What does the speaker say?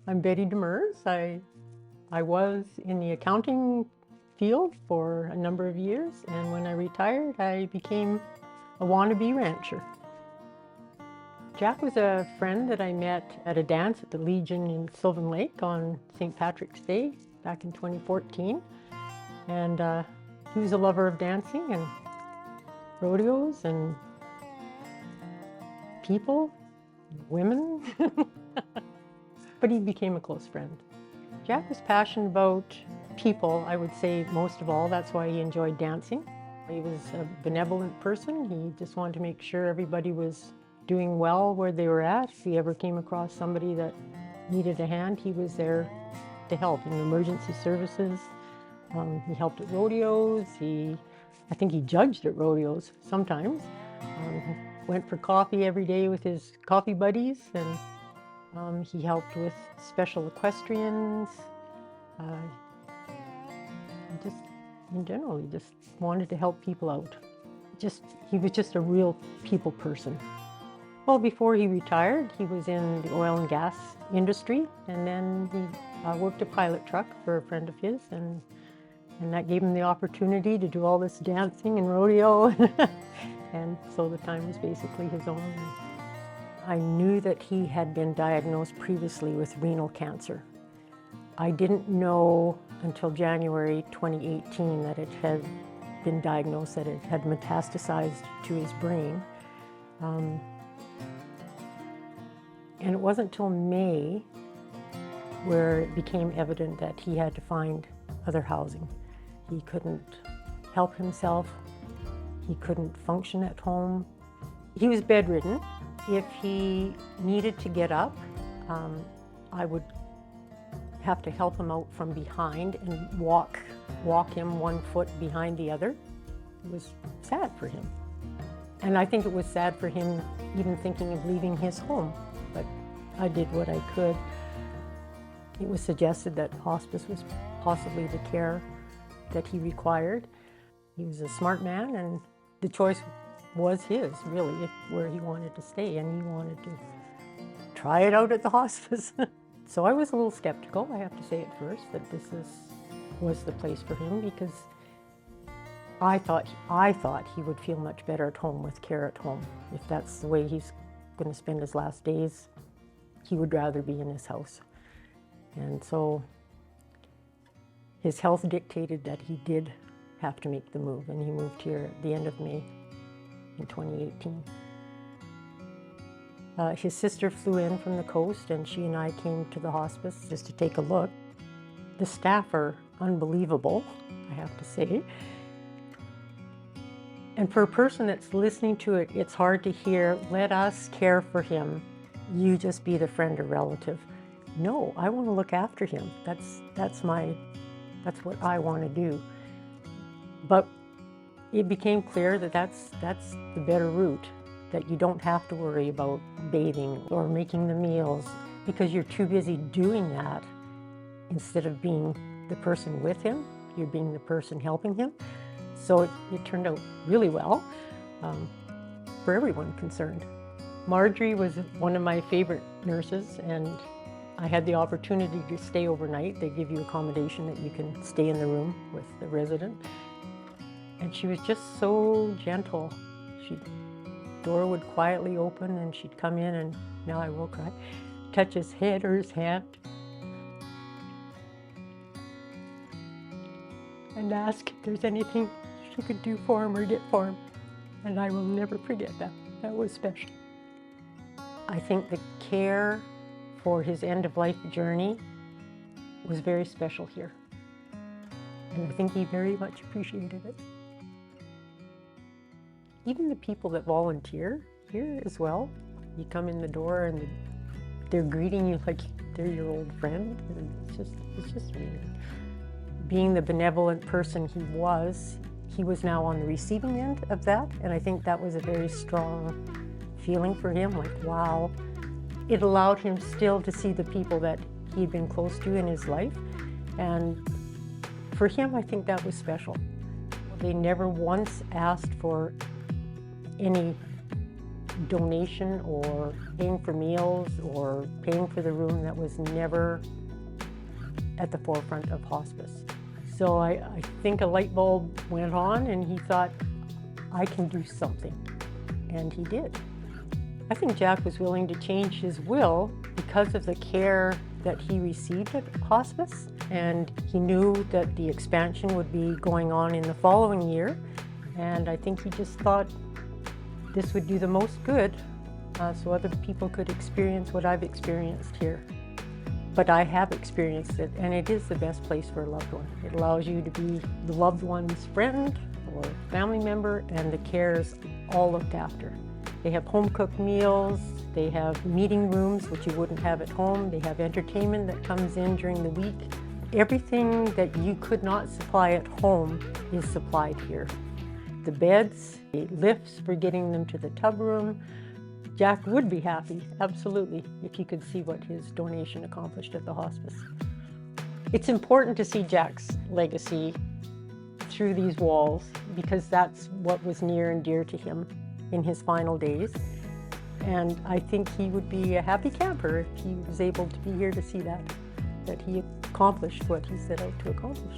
I'm Betty Demers. I was in the accounting field for a number of years, and when I retired, I became a wannabe rancher. Jack was a friend that I met at a dance at the Legion in Sylvan Lake on St. Patrick's Day back in 2014. And he was a lover of dancing and rodeos and people, women. But he became a close friend. Jack was passionate about people, I would say most of all. That's why he enjoyed dancing. He was a benevolent person. He just wanted to make sure everybody was doing well where they were at. If he ever came across somebody that needed a hand, he was there to help in emergency services. He helped at rodeos. I think he judged at rodeos sometimes. Went for coffee every day with his coffee buddies, and he helped with special equestrians. Just in general, he just wanted to help people out. He was just a real people person. Well, before he retired, he was in the oil and gas industry, and then he worked a pilot truck for a friend of his, and that gave him the opportunity to do all this dancing and rodeo. And so the time was basically his own. I knew that he had been diagnosed previously with renal cancer. I didn't know until January 2018 that it had been diagnosed, that it had metastasized to his brain. And it wasn't until May where it became evident that he had to find other housing. He couldn't help himself. He couldn't function at home. He was bedridden. If he needed to get up, I would have to help him out from behind and walk him 1 foot behind the other. It was sad for him. And I think it was sad for him even thinking of leaving his home, but I did what I could. It was suggested that hospice was possibly the care that he required. He was a smart man, and the choice was his, really, where he wanted to stay, and he wanted to try it out at the hospice. So I was a little skeptical, I have to say at first, that was the place for him, because I thought he would feel much better at home with care at home. If that's the way he's going to spend his last days, he would rather be in his house. And so his health dictated that he did have to make the move, and he moved here at the end of May in 2018. His sister flew in from the coast, and she and I came to the hospice just to take a look. The staff are unbelievable, I have to say. And for a person that's listening to it, it's hard to hear, let us care for him, you just be the friend or relative. No, I want to look after him. That's what I want to do. But it became clear that that's the better route, that you don't have to worry about bathing or making the meals because you're too busy doing that. Instead of being the person with him, you're being the person helping him. So it turned out really well for everyone concerned. Marjorie was one of my favorite nurses, and I had the opportunity to stay overnight. They give you accommodation that you can stay in the room with the resident. And she was just so gentle. Door would quietly open, and she'd come in, and now I will cry, touch his head or his hand, and ask if there's anything she could do for him or get for him. And I will never forget that. That was special. I think the care for his end-of-life journey was very special here. And I think he very much appreciated it. Even the people that volunteer here as well, you come in the door and they're greeting you like they're your old friend. And it's just amazing. Being the benevolent person he was now on the receiving end of that, and I think that was a very strong feeling for him, like, wow. It allowed him still to see the people that he'd been close to in his life, and for him, I think that was special. They never once asked for any donation or paying for meals or paying for the room that was never at the forefront of hospice. So I think a light bulb went on and he thought, I can do something. And he did. I think Jack was willing to change his will because of the care that he received at hospice. And he knew that the expansion would be going on in the following year. And I think he just thought this would do the most good so other people could experience what I've experienced here. But I have experienced it, and it is the best place for a loved one. It allows you to be the loved one's friend or family member, and the care is all looked after. They have home-cooked meals, they have meeting rooms, which you wouldn't have at home. They have entertainment that comes in during the week. Everything that you could not supply at home is supplied here. The beds, the lifts for getting them to the tub room. Jack would be happy, absolutely, if he could see what his donation accomplished at the hospice. It's important to see Jack's legacy through these walls because that's what was near and dear to him in his final days. And I think he would be a happy camper if he was able to be here to see that he accomplished what he set out to accomplish.